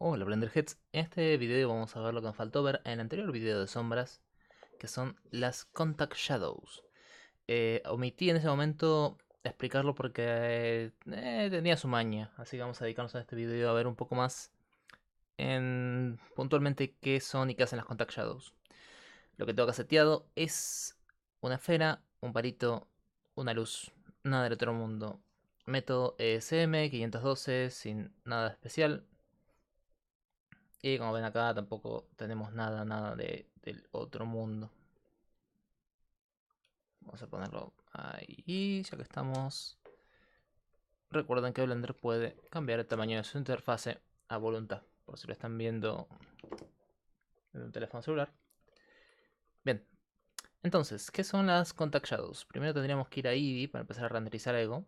Hola Blenderheads, en este video vamos a ver lo que nos faltó ver en el anterior video de sombras, que son las Contact Shadows. Omití en ese momento explicarlo porque tenía su maña, así que vamos a dedicarnos a este video a ver un poco más en puntualmente qué son y qué hacen las Contact Shadows. Lo que tengo que seteado es una esfera, un palito, una luz, nada del otro mundo. Método ESM 512 sin nada especial. Y como ven acá tampoco tenemos nada del otro mundo. Vamos a ponerlo ahí, ya que estamos. Recuerden que Blender puede cambiar el tamaño de su interfase a voluntad, por si lo están viendo en un teléfono celular. Bien, entonces, ¿qué son las Contact Shadows? Primero tendríamos que ir a Eevee para empezar a renderizar algo.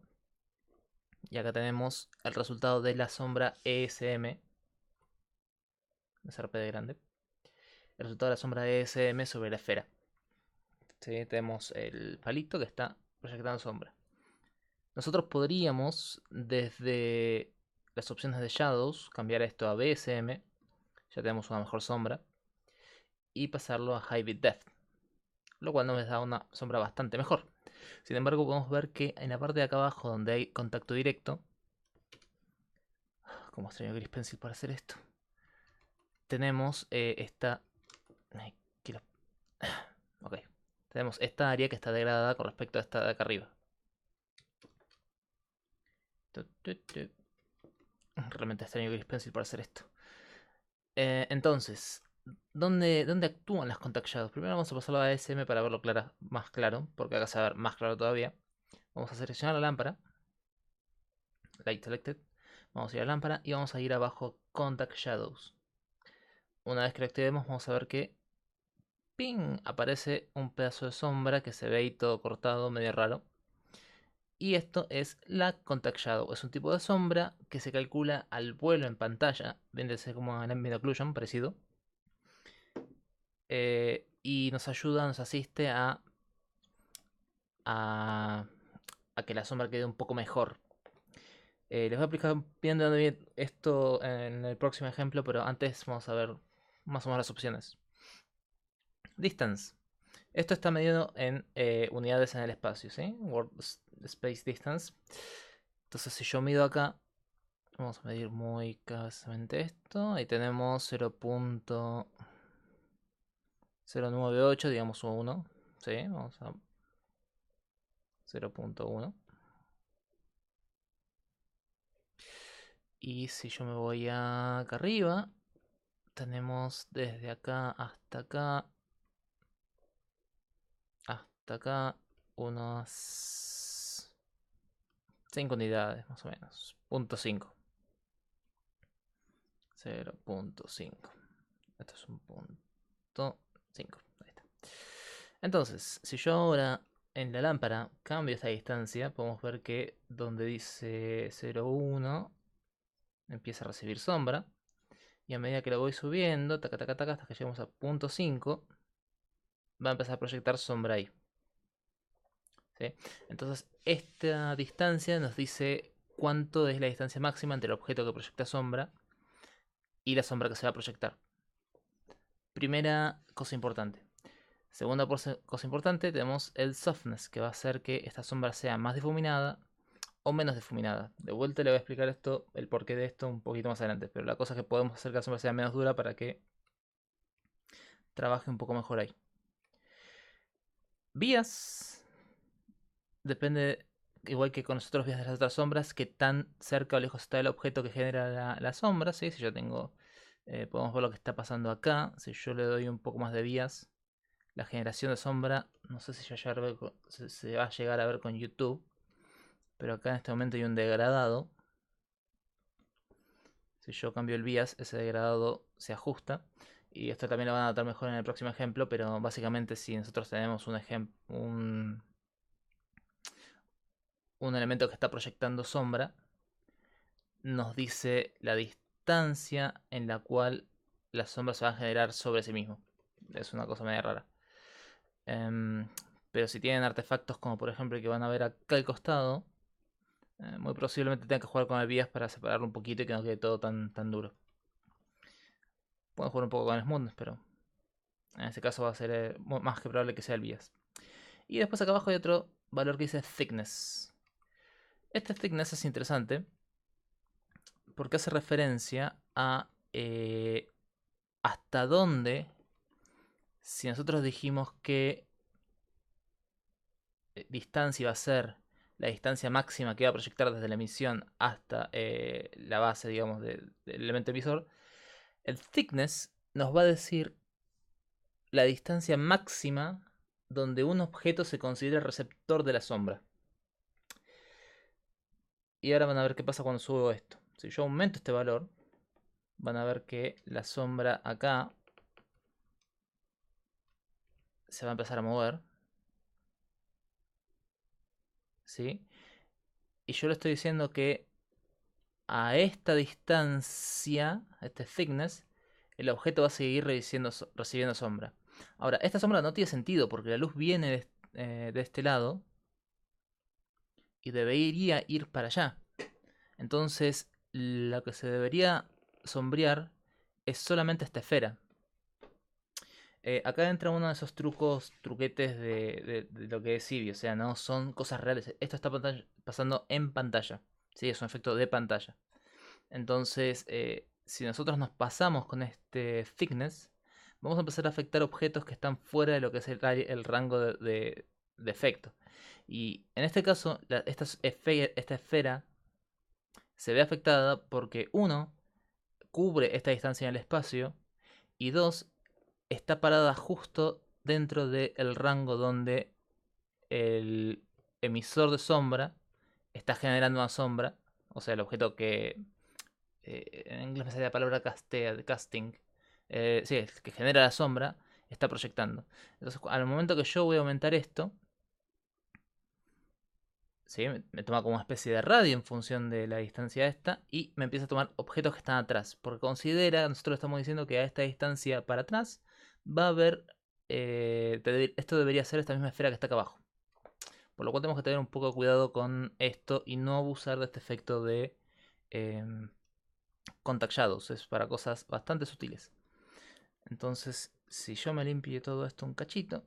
Y acá tenemos el resultado de la sombra ESM, SRP de grande. El resultado de la sombra ESM sobre la esfera. ¿Sí? Tenemos el palito que está proyectando sombra. Nosotros podríamos, desde las opciones de Shadows, cambiar esto a BSM, ya tenemos una mejor sombra, y pasarlo a High Bit Depth, lo cual nos da una sombra bastante mejor. Sin embargo, podemos ver que en la parte de acá abajo, donde hay contacto directo, como extraño Gris Pencil para hacer esto, tenemos esta... quiero... Ok. Tenemos esta área que está degradada con respecto a esta de acá arriba. Realmente extraño Gris Pencil para hacer esto. Entonces, ¿dónde actúan las Contact Shadows? Primero vamos a pasarlo a ASM para verlo más claro, porque acá se va a ver más claro todavía. Vamos a seleccionar la lámpara, Light Selected. Vamos a ir a la lámpara y vamos a ir abajo Contact Shadows. Una vez que lo activemos, vamos a ver que ¡ping! Aparece un pedazo de sombra que se ve ahí todo cortado, medio raro. Y esto es la Contact Shadow. Es un tipo de sombra que se calcula al vuelo en pantalla. Véndese como en Ambient Occlusion, parecido. Y nos ayuda, nos asiste a, a que la sombra quede un poco mejor. Les voy a explicar bien esto en el próximo ejemplo, pero antes vamos a ver más o menos las opciones. Distance. Esto está medido en unidades en el espacio, ¿sí? World Space Distance. Entonces, si yo mido acá, vamos a medir muy casamente esto. Ahí tenemos 0.098, digamos 1. ¿Sí? Vamos a 0.1. Y si yo me voy acá arriba, tenemos desde hasta acá, unas 5 unidades más o menos. 0.5. 0.5. Esto es un punto 5. Ahí está. Entonces, si yo ahora en la lámpara cambio esta distancia, podemos ver que donde dice 0.1 empieza a recibir sombra. Y a medida que lo voy subiendo, taca, taca, taca, hasta que lleguemos a 0.5, va a empezar a proyectar sombra ahí. ¿Sí? Entonces, esta distancia nos dice cuánto es la distancia máxima entre el objeto que proyecta sombra y la sombra que se va a proyectar. Primera cosa importante. Segunda cosa importante, tenemos el softness, que va a hacer que esta sombra sea más difuminada o menos difuminada. De vuelta le voy a explicar esto, el porqué de esto un poquito más adelante, pero la cosa es que podemos hacer que la sombra sea menos dura para que trabaje un poco mejor ahí. Vías. Depende, igual que con los otros vías de las otras sombras, que tan cerca o lejos está el objeto que genera la sombra. ¿Sí? Si yo tengo, podemos ver lo que está pasando acá. Si yo le doy un poco más de vías, la generación de sombra, no sé si se va a llegar a ver con YouTube, pero acá en este momento hay un degradado. Si yo cambio el vías, ese degradado se ajusta. Y esto también lo van a notar mejor en el próximo ejemplo, pero básicamente si nosotros tenemos un elemento que está proyectando sombra, nos dice la distancia en la cual la sombra se va a generar sobre sí mismo. Es una cosa media rara. Em, pero si tienen artefactos como por ejemplo el que van a ver acá al costado, muy posiblemente tengan que jugar con el vías para separarlo un poquito y que no quede todo tan duro. Pueden jugar un poco con el smoothness, pero en este caso va a ser más que probable que sea el bias. Y después acá abajo hay otro valor que dice thickness. Este thickness es interesante porque hace referencia a hasta dónde, si nosotros dijimos que distancia iba a ser la distancia máxima que va a proyectar desde la emisión hasta la base, digamos, del elemento emisor, el thickness nos va a decir la distancia máxima donde un objeto se considera receptor de la sombra. Y ahora van a ver qué pasa cuando subo esto. Si yo aumento este valor, van a ver que la sombra acá se va a empezar a mover. ¿Sí? Y yo le estoy diciendo que a esta distancia, este thickness, el objeto va a seguir recibiendo sombra. Ahora, esta sombra no tiene sentido porque la luz viene de este lado y debería ir para allá. Entonces, lo que se debería sombrear es solamente esta esfera. Acá entra uno de esos truquetes de lo que es Eevee, o sea, no son cosas reales. Esto está pasando en pantalla, ¿sí? Es un efecto de pantalla. Entonces, si nosotros nos pasamos con este thickness, vamos a empezar a afectar objetos que están fuera de lo que es el rango de efecto. Y en este caso, esta esfera se ve afectada porque, uno, cubre esta distancia en el espacio, y dos, está parada justo dentro del rango donde el emisor de sombra está generando una sombra, o sea, el objeto que en inglés me sale la palabra casting, sí, el que genera la sombra, está proyectando. Entonces, al momento que yo voy a aumentar esto, ¿sí? Me toma como una especie de radio en función de la distancia esta y me empieza a tomar objetos que están atrás, porque considera, nosotros estamos diciendo que a esta distancia para atrás va a haber, esto debería ser esta misma esfera que está acá abajo. Por lo cual tenemos que tener un poco de cuidado con esto y no abusar de este efecto de contact shadows. Es para cosas bastante sutiles. Entonces, si yo me limpio todo esto un cachito,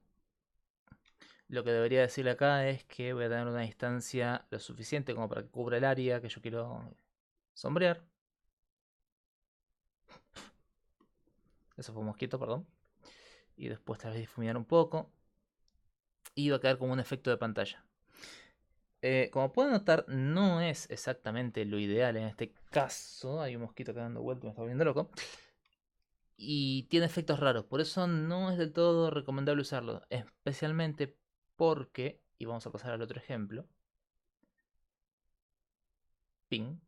lo que debería decir acá es que voy a tener una distancia lo suficiente como para que cubra el área que yo quiero sombrear. Eso fue un mosquito, perdón. Y después tal vez difuminar un poco. Y va a quedar como un efecto de pantalla. Como pueden notar, no es exactamente lo ideal en este caso. Hay un mosquito acá dando vuelta y me está volviendo loco. Y tiene efectos raros. Por eso no es del todo recomendable usarlo. Especialmente porque, y vamos a pasar al otro ejemplo. Ping.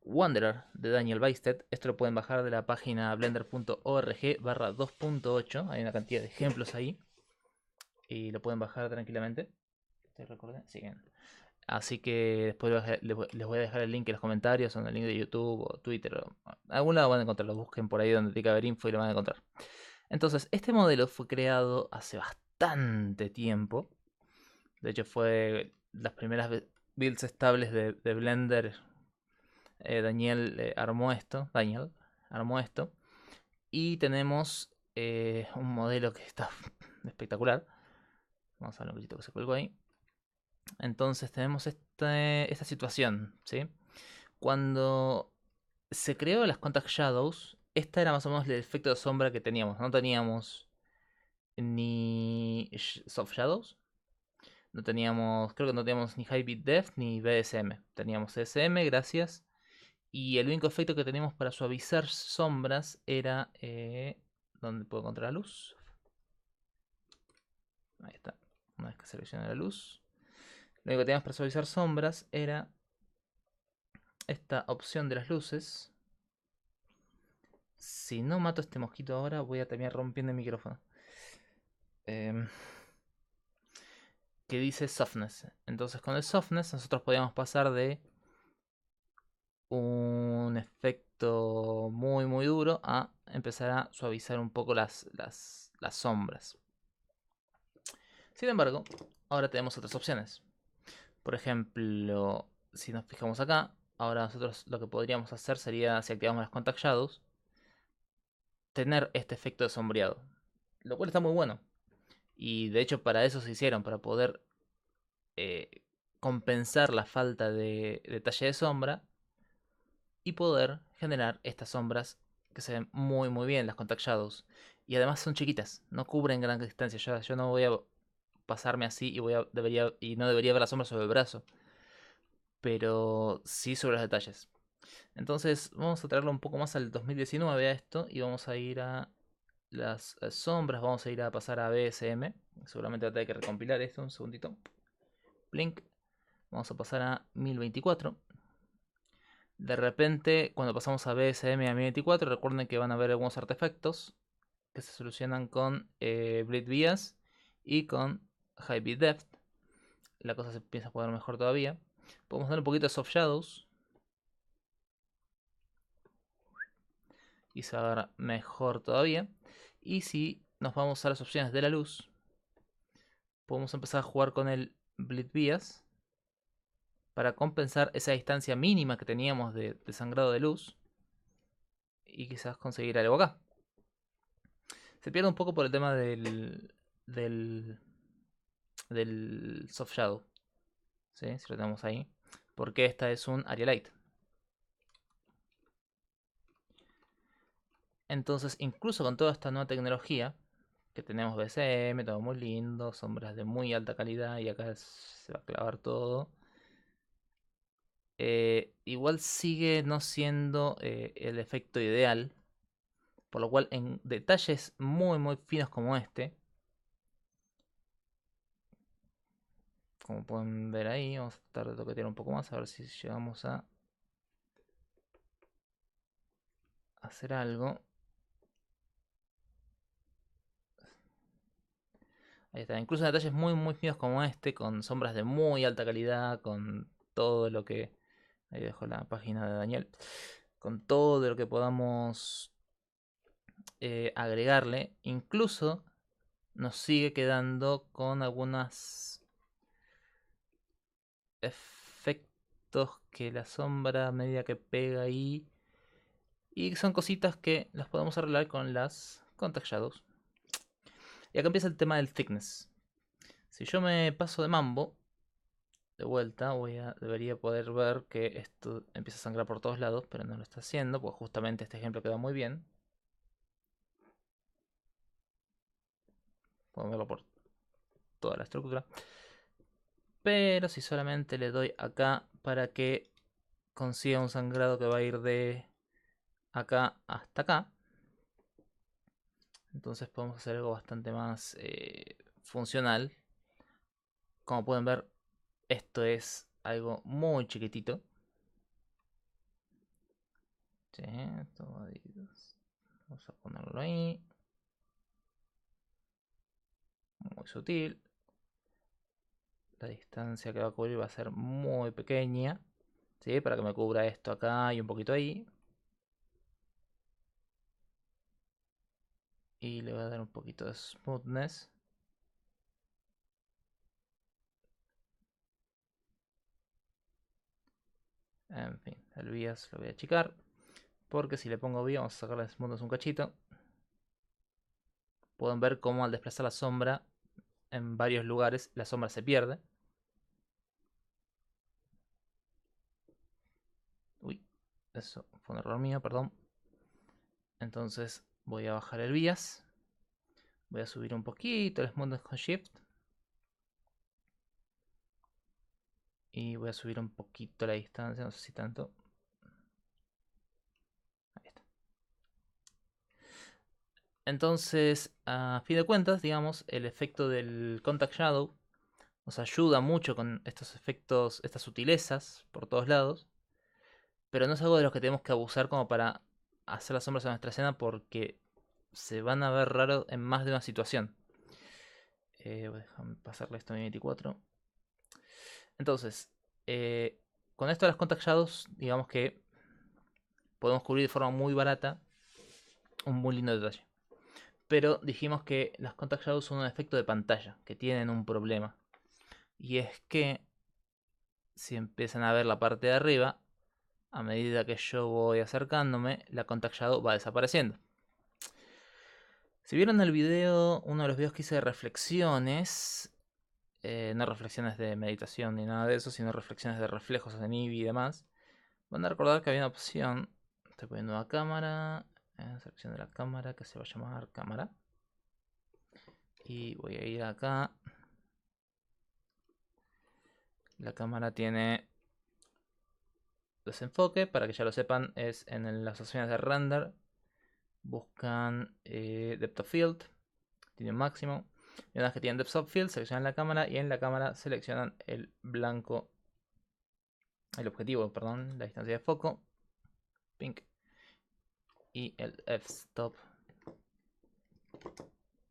Wanderer de Daniel Bysted. Esto lo pueden bajar de la página blender.org/2.8. Hay una cantidad de ejemplos ahí. Y lo pueden bajar tranquilamente. ¿Te recordé? Sí, bien. Así que después les voy a dejar el link en los comentarios, o en el link de YouTube o Twitter. O algún lado van a encontrarlo. Busquen por ahí donde tiene que haber info y lo van a encontrar. Entonces, este modelo fue creado hace bastante tiempo. De hecho, fue las primeras builds estables de Blender. Daniel armó esto. Y tenemos un modelo que está espectacular. Vamos a ver un poquito que se colgó ahí. Entonces tenemos esta situación, ¿sí? Cuando se creó las Contact Shadows, esta era más o menos el efecto de sombra que teníamos. No teníamos ni Soft Shadows, no teníamos, creo que no teníamos ni High Bit Depth ni BSM. Teníamos SM, gracias. Y el único efecto que teníamos para suavizar sombras era... ¿dónde puedo encontrar la luz? Ahí está. Una vez que seleccione la luz. Lo único que teníamos para suavizar sombras era esta opción de las luces. Si no mato a este mosquito ahora, voy a terminar rompiendo el micrófono. Que dice softness. Entonces con el softness nosotros podíamos pasar de un efecto muy muy duro a empezar a suavizar un poco las sombras. Sin embargo, ahora tenemos otras opciones. Por ejemplo, si nos fijamos acá, ahora nosotros lo que podríamos hacer sería, si activamos las Contact Shadows, tener este efecto de sombreado. Lo cual está muy bueno. Y de hecho para eso se hicieron, para poder eh, compensar la falta de detalle de sombra y poder generar estas sombras que se ven muy bien, las Contact Shadows. Y además son chiquitas, no cubren gran distancia. Yo no voy a pasarme así y no debería ver la sombra sobre el brazo, pero sí sobre los detalles. Entonces vamos a traerlo un poco más al 2019 a esto y vamos a ir a las sombras, vamos a ir a pasar a BSM. Seguramente va a tener que recompilar esto un segundito. Blink. Vamos a pasar a 1024. De repente, cuando pasamos a BSM a 1024, recuerden que van a haber algunos artefactos que se solucionan con Bleed Bias y con High Bit Depth. La cosa se empieza a poner mejor todavía. Podemos dar un poquito de Soft Shadows y se va a ver mejor todavía. Y si nos vamos a las opciones de la luz, podemos empezar a jugar con el Bleed Bias para compensar esa distancia mínima que teníamos de sangrado de luz y quizás conseguir algo acá. Se pierde un poco por el tema del, del soft shadow, ¿sí? Si lo tenemos ahí, porque esta es un area light. Entonces, incluso con toda esta nueva tecnología, que tenemos BCM, todo muy lindo, sombras de muy alta calidad y acá se va a clavar todo. Igual sigue no siendo el efecto ideal, por lo cual en detalles muy finos como este, como pueden ver ahí, vamos a tratar de toquetear un poco más a ver si llegamos a hacer algo. Ahí está, incluso en detalles muy finos como este, con sombras de muy alta calidad, con todo lo que... Ahí dejo la página de Daniel. Con todo lo que podamos agregarle, incluso nos sigue quedando con algunos efectos que la sombra a medida que pega ahí. Y son cositas que las podemos arreglar con las Contact Shadows. Y acá empieza el tema del thickness. Si yo me paso de mambo, de vuelta, debería poder ver que esto empieza a sangrar por todos lados, pero no lo está haciendo, porque justamente este ejemplo queda muy bien. Podemos verlo por toda la estructura. Pero si solamente le doy acá para que consiga un sangrado que va a ir de acá hasta acá, entonces podemos hacer algo bastante más funcional. Como pueden ver, esto es algo muy chiquitito. Sí, vamos a ponerlo ahí. Muy sutil. La distancia que va a cubrir va a ser muy pequeña. ¿Sí? Para que me cubra esto acá y un poquito ahí. Y le voy a dar un poquito de smoothness. En fin, el bias lo voy a achicar. Porque si le pongo bias, vamos a sacarle smoothness un cachito. Pueden ver cómo al desplazar la sombra en varios lugares, la sombra se pierde. Uy, eso fue un error mío, perdón. Entonces voy a bajar el bias. Voy a subir un poquito el smoothness con shift. Y voy a subir un poquito la distancia, no sé si tanto. Ahí está. Entonces, a fin de cuentas, digamos, el efecto del Contact Shadow nos ayuda mucho con estos efectos, estas sutilezas por todos lados. Pero no es algo de los que tenemos que abusar como para hacer las sombras en nuestra escena porque se van a ver raros en más de una situación. Déjame pasarle esto a mi 24. Entonces, con esto de las Contact Shadows, digamos que podemos cubrir de forma muy barata un muy lindo detalle. Pero dijimos que las Contact Shadows son un efecto de pantalla, que tienen un problema. Y es que si empiezan a ver la parte de arriba, a medida que yo voy acercándome, la Contact Shadow va desapareciendo. Si vieron el video, uno de los videos que hice de reflexiones, no reflexiones de meditación ni nada de eso, sino reflexiones de reflejos en Eevee y demás, van a recordar que había una opción. Estoy poniendo una cámara, selección de la cámara que se va a llamar cámara. Y voy a ir acá. La cámara tiene desenfoque, para que ya lo sepan, es en las opciones de render. Buscan depth of field, tiene un máximo. Y una vez que tienen depth of field, seleccionan la cámara y en la cámara seleccionan el blanco, el objetivo, perdón, la distancia de foco, pink, y el f-stop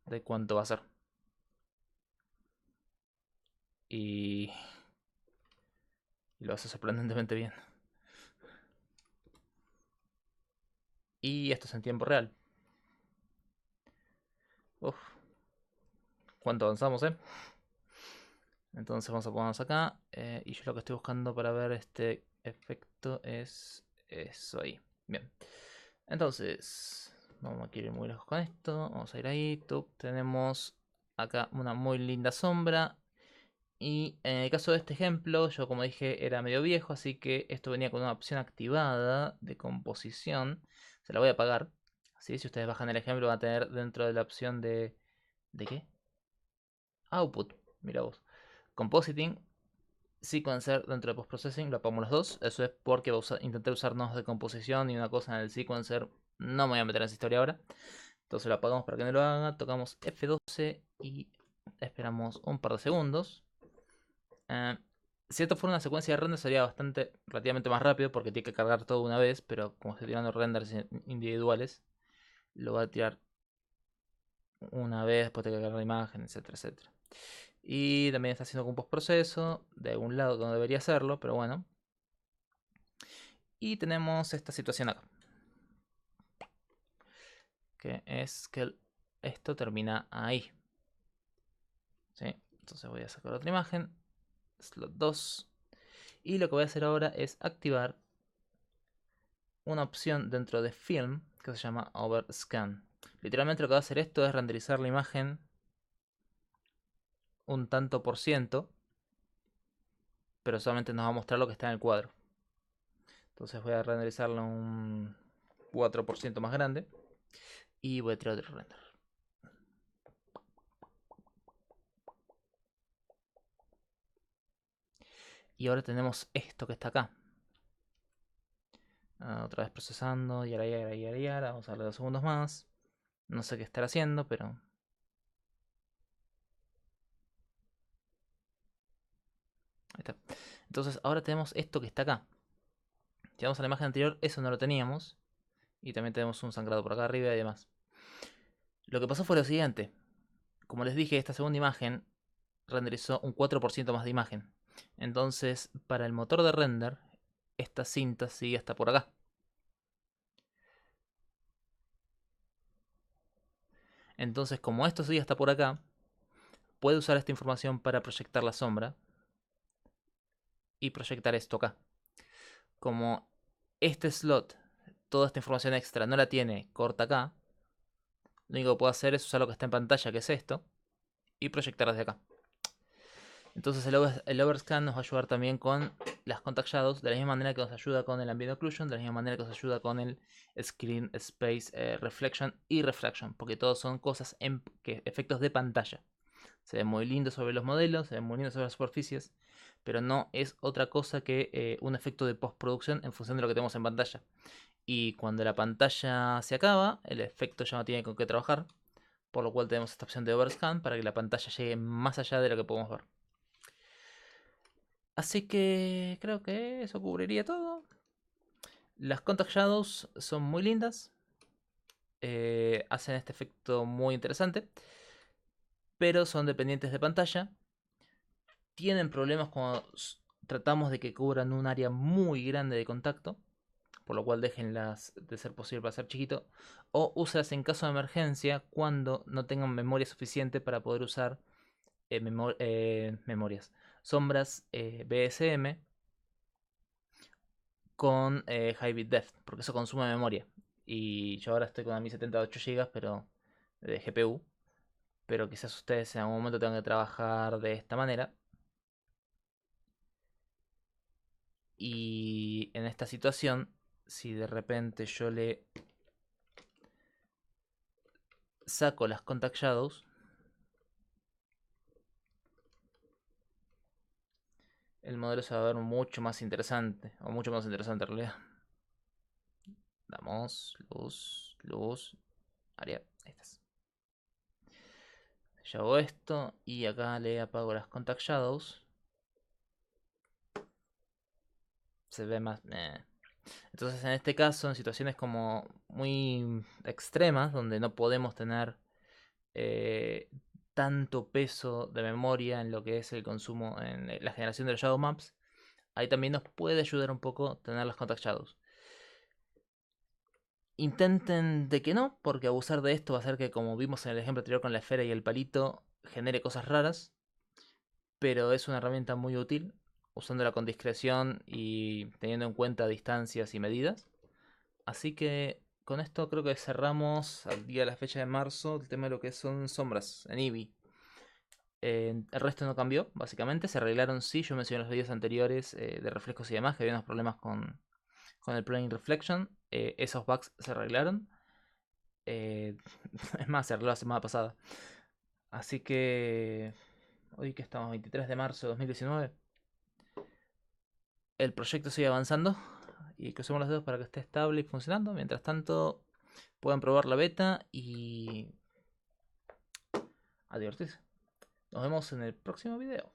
de cuánto va a ser. Y lo hace sorprendentemente bien. Y esto es en tiempo real. Uf, cuánto avanzamos, Entonces vamos a ponernos acá. Y yo lo que estoy buscando para ver este efecto es eso ahí. Bien. Entonces, vamos a ir muy lejos con esto. Vamos a ir ahí. Tenemos acá una muy linda sombra. Y en el caso de este ejemplo, yo como dije era medio viejo, así que esto venía con una opción activada de composición. Se la voy a apagar. Así, si ustedes bajan el ejemplo van a tener dentro de la opción de... ¿De qué? Output. Mira vos. Compositing. Sequencer dentro de postprocessing. Lo apagamos los dos. Eso es porque intenté usar nodos de composición y una cosa en el sequencer. No me voy a meter en esa historia ahora. Entonces lo apagamos para que no lo haga. Tocamos F12 y esperamos un par de segundos. Si esto fuera una secuencia de render sería relativamente más rápido porque tiene que cargar todo una vez, pero como estoy tirando renders individuales, lo va a tirar una vez, después tiene que cargar la imagen, etcétera, etcétera. Y también está haciendo un postproceso de algún lado que no debería hacerlo, pero bueno. Y tenemos esta situación acá, que es que esto termina ahí. ¿Sí? Entonces voy a sacar otra imagen, slot 2. Y lo que voy a hacer ahora es activar una opción dentro de Film que se llama Overscan. Literalmente lo que va a hacer esto es renderizar la imagen un tanto por ciento, pero solamente nos va a mostrar lo que está en el cuadro. Entonces voy a renderizarlo un 4% más grande y voy a tirar otro render. Y ahora tenemos esto que está acá. Otra vez procesando, y ahora. Vamos a darle 2 segundos más. No sé qué estar haciendo, pero... Ahí está. Entonces ahora tenemos esto que está acá. Si vamos a la imagen anterior, eso no lo teníamos. Y también tenemos un sangrado por acá arriba y demás. Lo que pasó fue lo siguiente. Como les dije, esta segunda imagen renderizó un 4% más de imagen. Entonces, para el motor de render, esta cinta sigue hasta por acá. Entonces, como esto sigue hasta por acá, puede usar esta información para proyectar la sombra y proyectar esto acá. Como este slot, toda esta información extra no la tiene corta acá, lo único que puedo hacer es usar lo que está en pantalla, que es esto, y proyectar desde acá. Entonces el overscan nos va a ayudar también con las contact shadows, de la misma manera que nos ayuda con el ambient occlusion, de la misma manera que nos ayuda con el screen space reflection y refraction, porque todos son cosas efectos de pantalla. Se ve muy lindo sobre los modelos, se ve muy lindo sobre las superficies, pero no es otra cosa que un efecto de postproducción en función de lo que tenemos en pantalla. Y cuando la pantalla se acaba, el efecto ya no tiene con qué trabajar, por lo cual tenemos esta opción de overscan para que la pantalla llegue más allá de lo que podemos ver. Así que creo que eso cubriría todo. Las Contact Shadows son muy lindas. Hacen este efecto muy interesante. Pero son dependientes de pantalla. Tienen problemas cuando tratamos de que cubran un área muy grande de contacto. Por lo cual déjenlas de ser posible para ser chiquito. O úsalas en caso de emergencia cuando no tengan memoria suficiente para poder usar memorias. Sombras BSM con High Bit Depth, porque eso consume memoria. Y yo ahora estoy con a 1078 GB, pero de GPU, pero quizás ustedes en algún momento tengan que trabajar de esta manera. Y en esta situación, si de repente yo le saco las Contact Shadows, el modelo se va a ver mucho más interesante, o mucho más interesante en realidad. Damos luz, luz, área, ahí estás. Yo hago esto y acá le apago las Contact Shadows. Se ve más... Entonces en este caso, en situaciones como muy extremas, donde no podemos tener eh, tanto peso de memoria en lo que es el consumo, en la generación de los Shadow Maps, ahí también nos puede ayudar un poco tener las Contact Shadows. Intenten de que no, porque abusar de esto va a hacer que, como vimos en el ejemplo anterior con la esfera y el palito, genere cosas raras, pero es una herramienta muy útil, usándola con discreción y teniendo en cuenta distancias y medidas. Así que con esto creo que cerramos al día de la fecha de marzo el tema de lo que son sombras en Eevee. El resto no cambió, básicamente. Se arreglaron, sí, yo mencioné en los vídeos anteriores de reflejos y demás, que había unos problemas con el Plane Reflection. Esos bugs se arreglaron. Eh, es más, se arregló la semana pasada. Así que hoy que estamos 23 de marzo de 2019, el proyecto sigue avanzando y crucemos los dedos para que esté estable y funcionando. Mientras tanto, pueden probar la beta y a divertirse. Nos vemos en el próximo video.